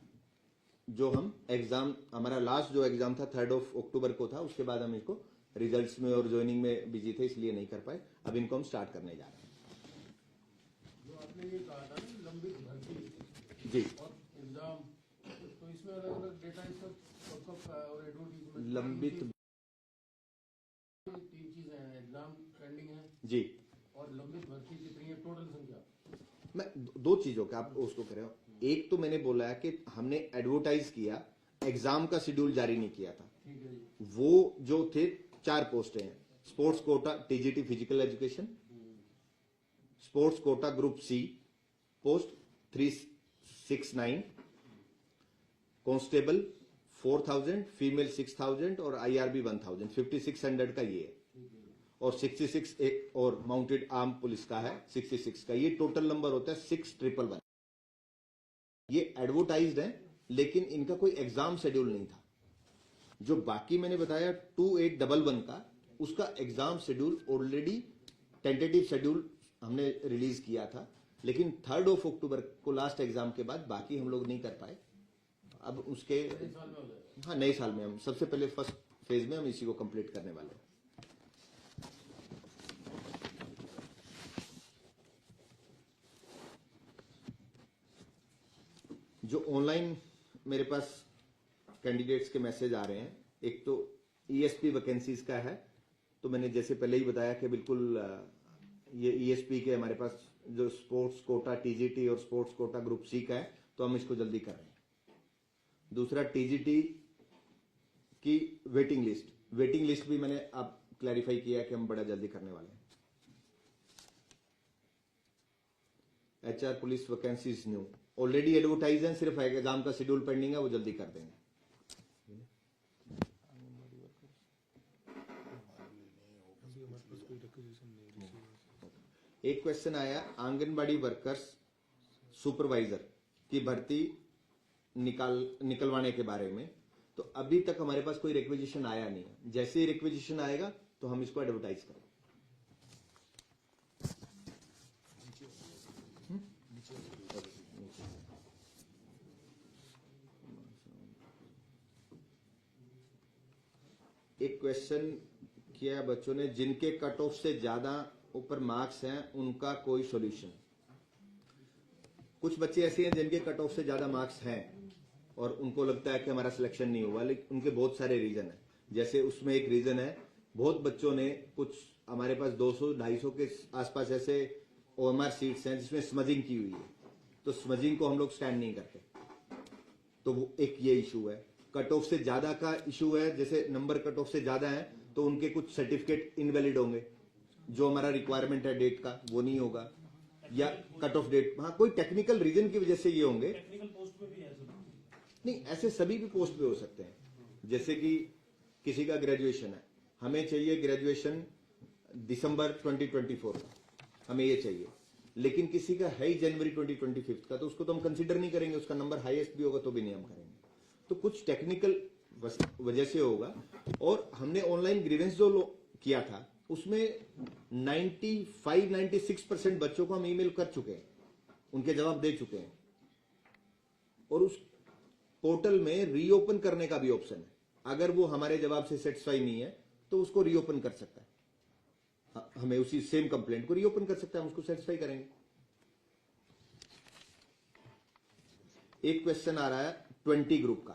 जो हम एग्जाम, हमारा लास्ट जो एग्जाम था 3 अक्टूबर को था। उसके बाद हम इसको रिजल्ट्स में और ज्वाइनिंग में बिजी थे, इसलिए नहीं कर पाए। अब इनको हम स्टार्ट करने जा रहे हैं। जो आपने ये कहा था ना लंबित भर्ती जी, और एग्जाम, तो इसमें अलग अलग डेटा इसका और एडवर्टीजमेंट लंबित 3 चीजें हैं। एग्जाम पेंडिंग है जी। और लंबित भर्ती कितनी है टोटल संख्या? मैं 2 चीजों का आप उसको कह रहे हो। एक तो मैंने बोला है कि हमने एडवर्टाइज किया, एग्जाम का शेड्यूल जारी नहीं किया था। ठीक है जी। वो जो थे 4 पोस्टें हैं। Sports quota TGT physical education, sports quota group C post 369, constable 4000, female 6000 और आईआरबी 1000, 5600 का ये है। और 66 एक और माउंटेड आर्म पुलिस का है 66 का। ये टोटल नंबर होता है 6111। ये एडवर्टाइज्ड है लेकिन इनका कोई एग्जाम शेड्यूल नहीं था। जो बाकी मैंने बताया 2811 का, उसका exam schedule already tentative schedule हमने रिलीज किया था, लेकिन 3 अक्टूबर को लास्ट एग्जाम के बाद बाकी हम लोग नहीं कर पाए। अब उसके नए साल में हो जाएगा। हाँ, नए साल में हम सबसे पहले फर्स्ट फेज में हम इसी को कंप्लीट करने वाले हैं। जो ऑनलाइन मेरे पास कैंडिडेट्स के मैसेज आ रहे हैं, एक तो ईएसपी वैकेंसीज का है। तो मैंने जैसे पहले ही बताया कि बिल्कुल ये ईएसपी के हमारे पास जो स्पोर्ट्स कोटा टीजीटी और स्पोर्ट्स कोटा ग्रुप सी का है, तो हम इसको जल्दी कर रहे हैं। दूसरा टीजीटी की वेटिंग लिस्ट भी मैंने आप क्लैरिफाई किया है कि हम बड़ा जल्दी करने वाले हैं। HR police vacancies new already advertise हैं, सिर्फ एग्जाम का शेड्यूल पेंडिंग है, वो जल्दी कर देंगे। एक क्वेश्चन आया, आंगनबाड़ी वर्कर्स सुपरवाइजर की भर्ती निकलवाने के बारे में, तो अभी तक हमारे पास कोई रिक्वेजिशन आया नहीं है। जैसे ही रिक्वेजिशन आएगा तो हम इसको एडवर्टाइज करेंगे। एक क्वेश्चन किया बच्चों ने, जिनके कट ऑफ से ज्यादा ऊपर मार्क्स हैं उनका कोई सॉल्यूशन। कुछ बच्चे ऐसे हैं जिनके कट ऑफ से ज्यादा मार्क्स हैं और उनको लगता है कि हमारा सिलेक्शन नहीं हुआ, लेकिन उनके बहुत सारे रीजन हैं। जैसे उसमें एक रीजन है, बहुत बच्चों ने, कुछ हमारे पास 200-250 के आसपास ऐसे OMR सीट्स हैं जिसमें स्मजिंग की हुई है, तो स्मजिंग को हम लोग स्टैंड नहीं करते, तो वो एक ये इशू है। कट ऑफ से ज्यादा का इशू है, जैसे नंबर कट ऑफ से ज्यादा है तो उनके कुछ सर्टिफिकेट इनवैलिड होंगे, जो हमारा रिक्वायरमेंट है डेट का वो नहीं होगा, या कट ऑफ डेट, हाँ कोई टेक्निकल रीजन की वजह से ये होंगे। टेक्निकल पोस्ट पे भी है सब। नहीं, ऐसे सभी भी पोस्ट पे हो सकते हैं। जैसे कि किसी का ग्रेजुएशन है, हमें चाहिए ग्रेजुएशन दिसंबर 2024 का, हमें ये चाहिए, लेकिन किसी का है ही जनवरी 2025 का, तो उसको तो हम कंसीडर नहीं करेंगे, उसका नंबर हाईएस्ट भी होगा तो भी नहीं हम करेंगे। तो कुछ टेक्निकल वजह से होगा। और हमने ऑनलाइन ग्रीवेंस जो किया था उसमें 95-96% बच्चों को हम ईमेल कर चुके हैं, उनके जवाब दे चुके हैं, और उस पोर्टल में रीओपन करने का भी ऑप्शन है। अगर वो हमारे जवाब से सेटिस्फाई नहीं है तो उसको रीओपन कर सकता है, हमें उसी सेम कंप्लेंट को रीओपन कर सकता है, हम उसको सेटिस्फाई करेंगे। एक क्वेश्चन आ रहा है 20 ग्रुप का,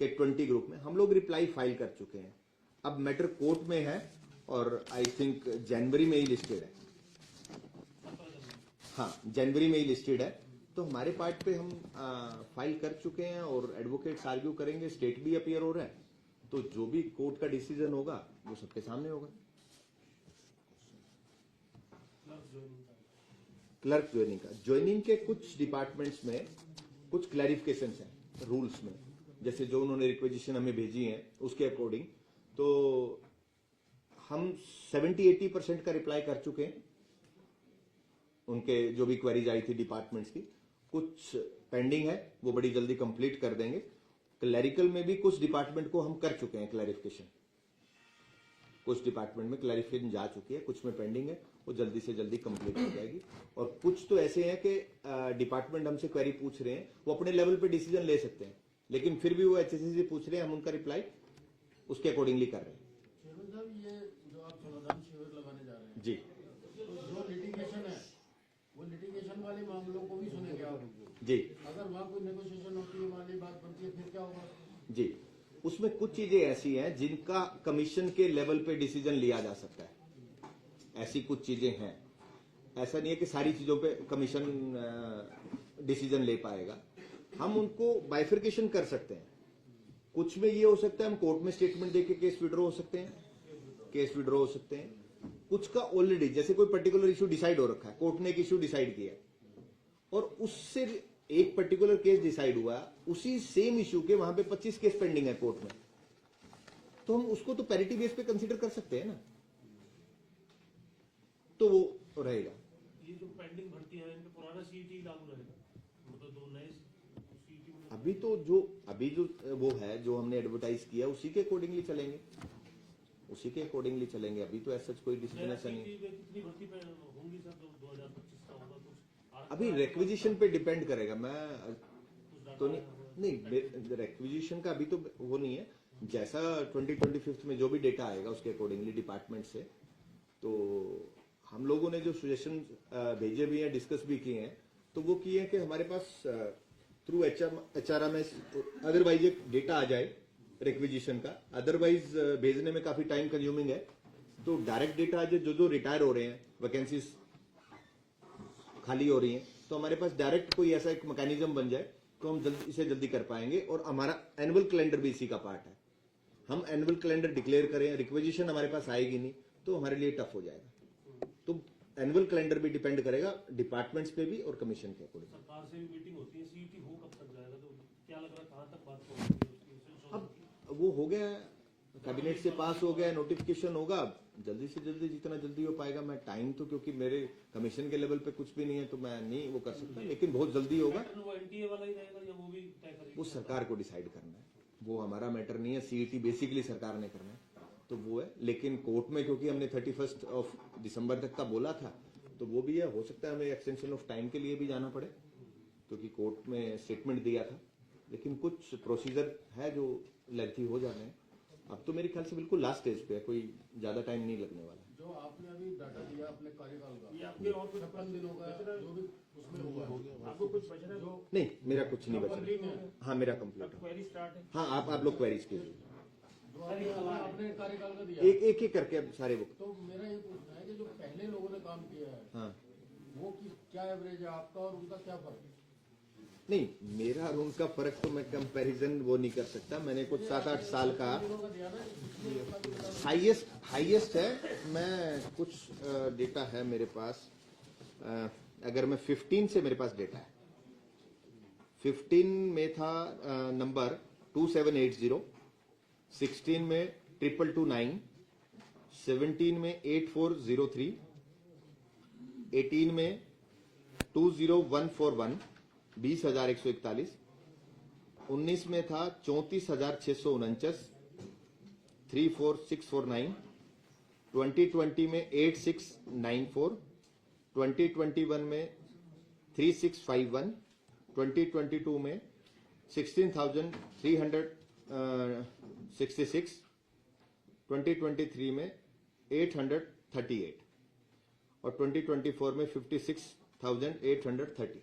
कि 20 ग्रुप में हम लोग रिप्लाई फाइल कर चुके हैं, अब मैटर कोर्ट में है और आई थिंक जनवरी में ही लिस्टेड है। हाँ, जनवरी में ही लिस्टेड है, तो हमारे पार्ट पे हम फाइल कर चुके हैं और एडवोकेट्स आर्ग्यू करेंगे, स्टेट भी अपीयर हो रहा है, तो जो भी कोर्ट का डिसीजन होगा वो सबके सामने होगा। क्लर्क ज्वाइनिंग के कुछ डिपार्टमेंट्स में कुछ क्लैरिफिकेशन हैं रूल्स में, जैसे जो उन्होंने रिक्वेजिशन हमें भेजी है उसके अकॉर्डिंग, तो हम 70-80% का रिप्लाई कर चुके हैं उनके जो भी क्वेरीज आई थी डिपार्टमेंट्स की। कुछ पेंडिंग है, वो बड़ी जल्दी कंप्लीट कर देंगे। क्लैरिकल में भी कुछ डिपार्टमेंट को हम कर चुके हैं क्लैरिफिकेशन, कुछ डिपार्टमेंट में क्लैरिफिकेशन जा चुकी है, कुछ में पेंडिंग है, वो जल्दी से जल्दी कंप्लीट हो जाएगी। और कुछ तो ऐसे हैं कि डिपार्टमेंट हमसे क्वेरी पूछ रहे हैं, वो अपने लेवल पे डिसीजन ले सकते हैं, लेकिन फिर भी वो HSC से पूछ रहे हैं, हम उनका रिप्लाई उसके अकॉर्डिंगली कर रहे हैं। चेयरमैन साहब, ये जो आप समाधान शिविर लगाने जा रहे हैं जी तो जो लिटिगेशन है वो लिटिगेशन वाले मामलों को भी सुनेंगे आप? जी अगर वहाँ कोई नेगोशिएशन होती है, वाली बात बनती है, फिर क्या होगा? जी, उसमें कुछ चीजें ऐसी हैं जिनका कमीशन के लेवल पे डिसीजन लिया जा सकता है, ऐसी कुछ चीजें हैं। ऐसा नहीं है कि सारी चीजों पे कमीशन डिसीजन ले पाएगा, हम उनको बाइफिकेशन कर सकते हैं। कुछ में ये हो सकता है हम कोर्ट में स्टेटमेंट देके केस विड्रॉ हो सकते हैं, कुछ का ऑलरेडी जैसे कोई पर्टिकुलर इशू डिसाइड हो रखा है, कोर्ट ने एक इशू डिसाइड किया और उससे एक पर्टिकुलर केस डिसाइड हुआ, उसी सेम इशू के वहां पे 25 केस पेंडिंग है कोर्ट में, तो हम उसको तो पैरिटी बेस पे कंसीडर कर सकते हैं ना, तो वो रहेगा। ये जो पेंडिंग भर्ती है इनके पुराना CET लागू रहेगा, मतलब दो नए CET में अभी जो वो है जो हमने एडवर्टाइज किया उसी के अकॉर्डिंगली चलेंगे, अभी तो ऐसा कोई डिसीजन ऐसा नहीं है। कितनी भर्ती पे होंगी सर, जो 2025 का होगा कुछ अभी रिक्विजिशन पे डिपेंड करेगा, मैं तो नहीं रिक्विजिशन का अभी तो वो नहीं है, जैसा 2025 में जो भी डेटा आएगा उसके अकॉर्डिंगली डिपार्टमेंट से, तो हम लोगों ने जो सजेशन भेजे भी हैं, डिस्कस भी किए हैं, तो वो किए हैं कि हमारे पास थ्रू HRMS अदरवाइज एक डेटा आ जाए रिक्विजिशन का, अदरवाइज भेजने में काफी टाइम कंज्यूमिंग है, तो डायरेक्ट डेटा आ जाए, जो रिटायर हो रहे हैं, वैकेंसीज खाली हो रही हैं, तो हमारे पास डायरेक्ट कोई ऐसा एक मैकेनिज्म बन जाए तो हम इसे जल्दी कर पाएंगे। और हमारा एनुअल कैलेंडर भी इसी का पार्ट है, हम एनुअल कैलेंडर डिक्लेयर करें, रिक्वेजिशन हमारे पास आएगी नहीं तो हमारे लिए टफ हो जाएगा। तो एनुअल कैलेंडर भी डिपेंड करेगा डिपार्टमेंट्स पे भी और कमीशन के अकॉर्डिंग। सरकार से भी मीटिंग होती है, CET हो कब तक जाएगा, तो क्या लग रहा है कहाँ तक बात पहुंचेगी उसकी? अब वो हो गया कैबिनेट से पास हो गया, नोटिफिकेशन होगा, जल्दी से जल्दी जितना जल्दी हो पाएगा। मैं टाइम तो क्योंकि मेरे कमीशन के लेवल पे कुछ भी नहीं है तो मैं नहीं वो कर सकता, लेकिन बहुत जल्दी होगा। पैटर्न वो एनटीए वाला ही रहेगा या वो भी तय करेगी? वो सरकार को डिसाइड करना है, वो हमारा मैटर नहीं है। सीईटी बेसिकली सरकार ने करना है तो वो है, लेकिन कोर्ट में क्योंकि हमने 31 दिसंबर तक का बोला था तो वो भी है। हो सकता है हमें एक्सटेंशन ऑफ टाइम के लिए भी जाना पड़े क्योंकि कोर्ट में स्टेटमेंट दिया था, लेकिन कुछ प्रोसीजर है जो लेंथी हो जाने हैं। अब तो मेरे ख्याल से बिल्कुल लास्ट स्टेज पे है, कोई ज्यादा टाइम नहीं लगने वाला। जो आपने अभी डाटा दिया अपने कार्यकाल ये का, आपके और कुछ 56 दिनों का जो भी उसमें हुआ, आपको कुछ बच रहा है? जो नहीं, मेरा कुछ नहीं बचा। कंप्लीट है, हाँ, मेरा कंप्लीट है। क्वेरी स्टार्ट है। हाँ, आप लोग क्वेरीज कीजिए, जो आपने अपने कार्यकाल का दिया, एक एक करके अब सारे बुक। तो मेरा ये पूछना है कि जो पहले लोगों ने काम किया है हाँ, वो क्या एवरेज है आपका और उनका क्या फर्क है? नहीं, मेरा और उनका फर्क तो मैं कंपैरिजन वो नहीं कर सकता। मैंने कुछ 7-8 साल का दिनों का दिया ना, इसमें उसका भी बता दो। हाईएस्ट है। मैं कुछ डेटा है मेरे पास, अगर मैं 15 से मेरे पास डेटा है, 15 में था नंबर 2780, 16 में 2229, 17 में 8403, 18 में 20141, 20,141, 19 में था 34,649, 34649, 2020 में 8694, 2021 में 3651, 2022 में 16,366, 2023 में 838 और 2024 में 56,830।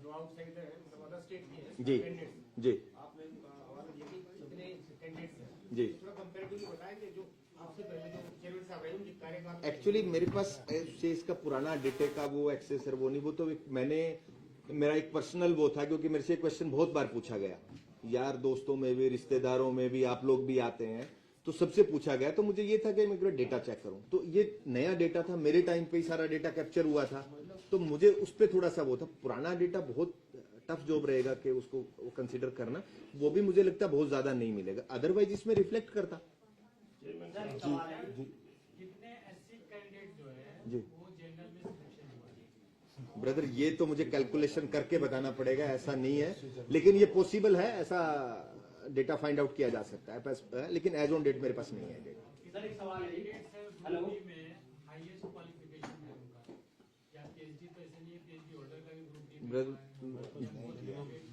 जो आउटसाइडर है मतलब अदर स्टेट के हैं जी कैंडिडेट्स, जी आपने हमारा ये कि कितने कैंडिडेट्स हैं जी। थोड़ा कंपैरेटिवली बताएं कि जो आपसे पहले जो चेयरमैन साहब रहे उनके कार्यकाल एक्चुअली मेरे पास से इसका पुराना डेटे का वो एक्सेस है, वो नहीं, वो तो मेरा एक पर्सनल वो था क्योंकि मेरे से क्वेश्चन बहुत बार पूछा गया, यार दोस्तों में भी, रिश्तेदारों में भी, आप लोग भी आते हैं तो सबसे पूछा गया, तो मुझे ये था कि मैं एक बार डेटा चेक करूं। तो ये नया डेटा था, मेरे टाइम पे ही सारा डेटा कैप्चर हुआ था, तो मुझे उस पर थोड़ा सा वो था। पुराना डेटा बहुत टफ जॉब रहेगा कि उसको कंसीडर करना, वो भी मुझे लगता है बहुत ज्यादा नहीं मिलेगा, अदरवाइज इसमें रिफ्लेक्ट करता। कितने एससी कैंडिडेट जो है जी वो जनरल में सिलेक्शन हुआ है? ब्रदर, ये तो मुझे कैलकुलेशन करके बताना पड़ेगा, ऐसा नहीं है, लेकिन ये पॉसिबल है, ऐसा डेटा फाइंड आउट किया जा सकता है, लेकिन एज ऑन डेट मेरे पास नहीं है डेटा। सर एक सवाल है, हेलो में हाईएस्ट क्वालिफिकेशन है उनका या पीएचडी तो ऐसे नहीं है, पीएचडी होल्डर का भी ग्रुप डी में ब्रदर,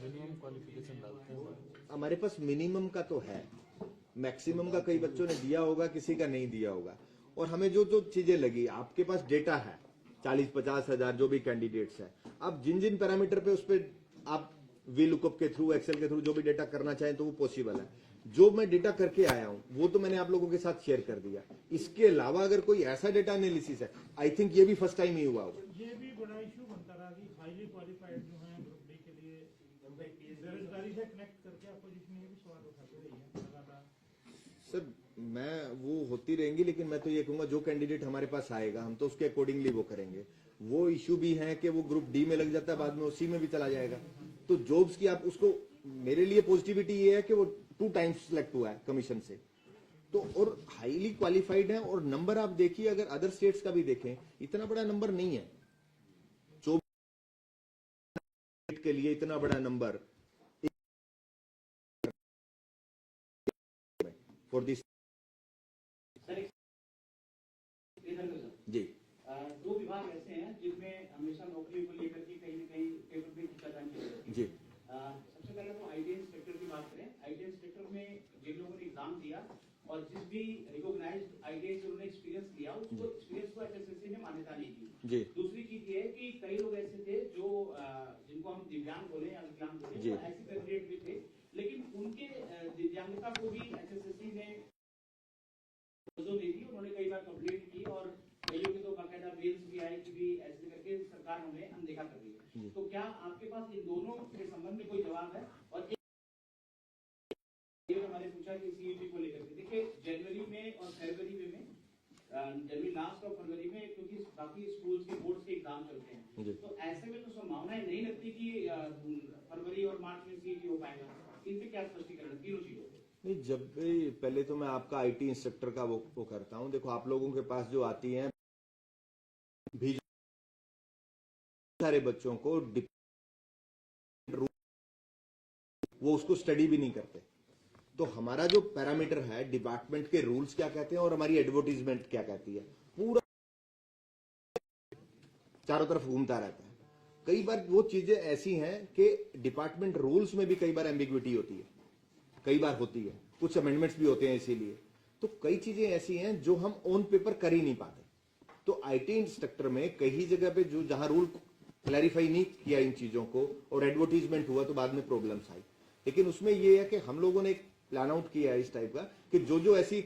मिनिमम क्वालिफिकेशन डालते हैं। हमारे पास मिनिमम का तो है, मैक्सिमम का कई बच्चों ने दिया होगा, किसी का नहीं दिया होगा। और हमें जो जो चीजें लगी, आपके पास डेटा है 40-50 हजार जो भी कैंडिडेट्स है, आप जिन जिन पैरामीटर पे उस पर आप वी लुकअप के थ्रू, एक्सेल के थ्रू जो भी डेटा करना चाहें तो वो पॉसिबल है। जो मैं डेटा करके आया हूं वो तो मैंने आप लोगों के साथ शेयर कर दिया। इसके अलावा अगर कोई ऐसा डेटा एनालिसिस है, आई थिंक ये भी फर्स्ट टाइम ही हुआ होगा। ये भी बड़ा इशू बनता रहा कि हाईली क्वालिफाइड जो हैं ग्रुप डी के लिए बेरोजगारी से कनेक्ट करके अपोजिशन ये भी सवाल उठाते रही है लगातार। सर, मैं वो होती रहेंगी, लेकिन मैं तो ये कहूंगा जो कैंडिडेट हमारे पास आएगा हम तो उसके अकॉर्डिंगली वो करेंगे। वो इश्यू भी है कि वो ग्रुप डी में लग जाता है, बाद में उसी में भी चला जाएगा। तो जॉब्स की आप उसको, मेरे लिए पॉजिटिविटी ये है कि वो 2 टाइम्स सिलेक्ट हुआ है कमीशन से, तो और हाईली क्वालिफाइड है। और नंबर आप देखिए, अगर अदर स्टेट्स का भी देखें, इतना बड़ा नंबर नहीं है 24 के लिए, इतना बड़ा नंबर फॉर दिस। जी, दो विभाग ऐसे हैं जिनमें हमेशा नौकरी को लेकर के कहीं न कहीं पेपर में खींचातानी चल रही है। जी, सबसे पहले तो आईटी इंस्पेक्टर की बात करें। आईटी इंस्पेक्टर में जिन लोगों ने एग्जाम दिया और जिस भी रिकॉग्नाइज्ड आईटीआई से उन्होंने एक्सपीरियंस लिया, उसको एक्सपीरियंस को एचएसएससी ने मान्यता नहीं दी। जी, दूसरी चीज ये है कि कई लोग ऐसे थे जो जिनको हम दिव्यांग बोले या विकलांग बोले, जी। वो ऐसे कैंडिडेट भी थे, लेकिन उनके दिव्यांगता को भी एचएसएससी ने नहीं दी। उन्होंने कई बार कंप्लेंट की और कईयों के तो बाकायदा मेल्स भी आए कि भी ऐसे करके सरकार हमें अनदेखा कर रही है। तो क्या आपके पास इन दोनों के संबंध में कोई जवाब है? और एक हमारे पूछा कि सीईटी को लेकर के, देखिए जनवरी में और फरवरी में जनवरी लास्ट और फरवरी में, क्योंकि बाकी स्कूल्स के बोर्ड्स के एग्जाम चलते जी। हैं, तो ऐसे में तो संभावनाएं नहीं लगती कि फरवरी और मार्च में सीईटी हो पाएगा। इन पे क्या स्पष्टीकरण तीनों चीजों पे? नहीं, जब भी पहले तो मैं आपका आईटी इंस्ट्रक्टर का वो करता हूं। देखो, आप लोगों के पास जो आती हैं भी सारे बच्चों को वो उसको स्टडी भी नहीं करते। तो हमारा जो पैरामीटर है, डिपार्टमेंट के रूल्स क्या कहते हैं और हमारी एडवर्टीजमेंट क्या कहती है, पूरा चारों तरफ घूमता रहता है। कई बार वो चीजें ऐसी हैं कि डिपार्टमेंट रूल्स में भी कई बार एम्बिग्विटी होती है, कई बार होती है, कुछ अमेंडमेंट्स भी होते हैं इसीलिए। तो कई चीजें ऐसी हैं जो हम ऑन पेपर कर ही नहीं पाते। तो आईटी इंस्ट्रक्टर में कई जगह पे जो जहां रूल क्लैरिफाई नहीं किया इन चीजों को और एडवर्टीजमेंट हुआ तो बाद में प्रॉब्लम्स आई। लेकिन उसमें ये है कि हम लोगों ने एक प्लान आउट किया है इस टाइप का कि जो ऐसी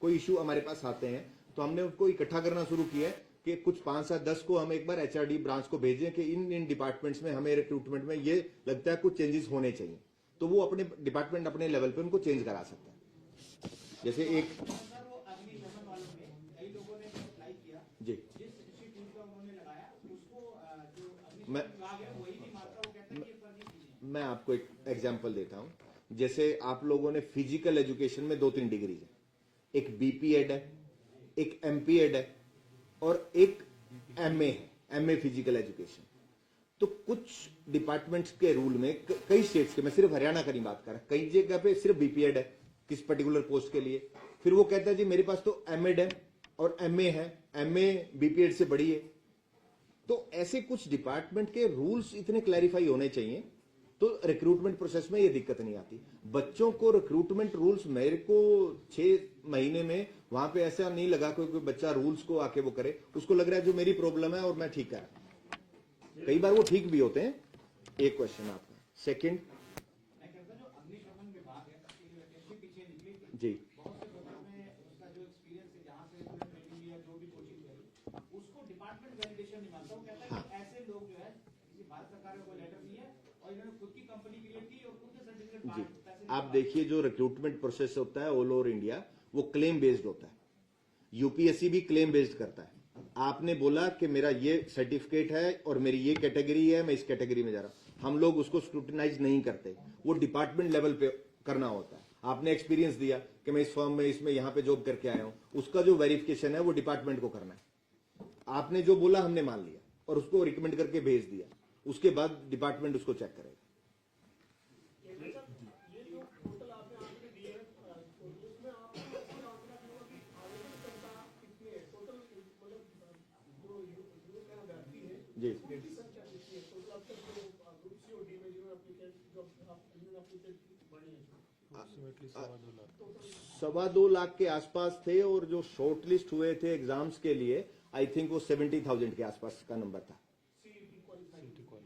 कोई इश्यू हमारे पास आते हैं तो हमने उनको इकट्ठा करना शुरू किया है कि कुछ 5 से 10 को हम एक बार एचआरडी ब्रांच को भेजें कि इन डिपार्टमेंट्स में हमें रिक्रूटमेंट में ये लगता है कुछ चेंजेस होने चाहिए, तो वो अपने डिपार्टमेंट अपने लेवल पे उनको चेंज करा सकता है। जैसे एक सर, वो अग्निशमन वालों में कई लोगों ने अप्लाई किया, जी, जिस इंस्टीट्यूट का उन्होंने लगाया उसको जो मैं- अग्निशमन विभाग है वही नहीं मानता, वो कहता है कि ये फर्जी चीज है। मैं आपको एक एग्जाम्पल देता हूं। जैसे आप लोगों ने फिजिकल एजुकेशन में 2-3 डिग्रीज है, एक बीपीएड है, एक एमपीएड है और एक एमए है, एमए फिजिकल एजुकेशन। तो कुछ डिपार्टमेंट्स के रूल में कई स्टेट्स के, मैं सिर्फ हरियाणा का नहीं बात कर रहा, कई जगह पे सिर्फ बीपीएड है किस पर्टिकुलर पोस्ट के लिए। फिर वो कहता है जी मेरे पास तो एमएड है और एमए है, एमए बीपीएड से बड़ी है। तो ऐसे कुछ डिपार्टमेंट के रूल्स इतने क्लैरिफाई होने चाहिए तो रिक्रूटमेंट प्रोसेस में ये दिक्कत नहीं आती। बच्चों को रिक्रूटमेंट रूल्स, मेरे को 6 महीने में वहां पे ऐसा नहीं लगा कोई बच्चा रूल्स को आके वो करे, उसको लग रहा है जो मेरी प्रॉब्लम है और मैं ठीक कर। कई बार वो ठीक भी होते हैं। एक क्वेश्चन आपका। सेकंड मैं कहता हूं, जो अग्निशमन विभाग है उसकी वैकेंसी पीछे निकली थी, जी, बहुत से लोगों में उसका जो एक्सपीरियंस है, जहां से उन्होंने ट्रेनिंग लिया, जो भी कोचिंग करी, उसको डिपार्टमेंट वैलिडेशन नहीं मानता। वो कहता है कि ऐसे लोग जो है किसी भारत सरकार का कोई लेटर नहीं है और इन्होंने खुद की कंपनी क्रिएट की और खुद के सर्टिफिकेट जी। पैसे आप देखिए जो रिक्रूटमेंट प्रोसेस होता है ऑल ओवर इंडिया वो क्लेम बेस्ड होता है। यूपीएससी भी क्लेम बेस्ड करता है। आपने बोला कि मेरा ये सर्टिफिकेट है और मेरी ये कैटेगरी है, मैं इस कैटेगरी में जा रहा हूं, हम लोग उसको स्क्रूटिनाइज नहीं करते, वो डिपार्टमेंट लेवल पे करना होता है। आपने एक्सपीरियंस दिया कि मैं इस फर्म में इसमें यहां पे जॉब करके आया हूं, उसका जो वेरिफिकेशन है वो डिपार्टमेंट को करना है। आपने जो बोला हमने मान लिया और उसको रिकमेंड करके भेज दिया, उसके बाद डिपार्टमेंट उसको चेक करेगा। ये जो टोटल आपने आंकड़े दिए हैं, उसमें आपको ऐसा आंकड़ा दिया कि आवेदन करता कितने है टोटल, मतलब जो यूथ में अभ्यर्थी है जी, उसकी संख्या कितनी है टोटल अब तक जो ग्रुप सी और डी में जो एप्लीकेंट जो एप्लीकेंट बने हैं? 2.25 लाख के आसपास थे और जो शॉर्ट लिस्ट हुए थे एग्जाम्स के लिए आई थिंक वो 70,000 के आसपास का नंबर था।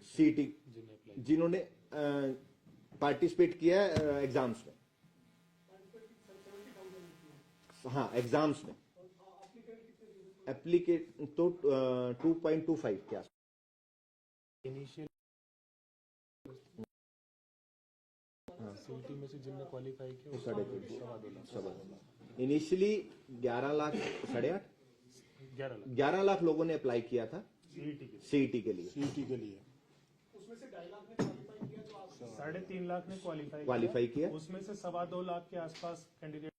सीटी जिन्होंने पार्टिसिपेट किया एग्जाम्स में, हाँ एग्जाम्स में। एप्लीकेट तो 2.25 के आसपास। इनिशियल सीईटी में से जिनने क्वालिफाई किया उसका 2.25 इनिशियली 11 लाख 8.5 11 लाख लोगों ने अप्लाई किया था सीईटी के लिए। उसमें से 2.5 लाख ने क्वालिफाई किया, तो आप 3.5 लाख ने क्वालिफाई किया। उसमें से 2.25 लाख के आसपास कैंडिडेट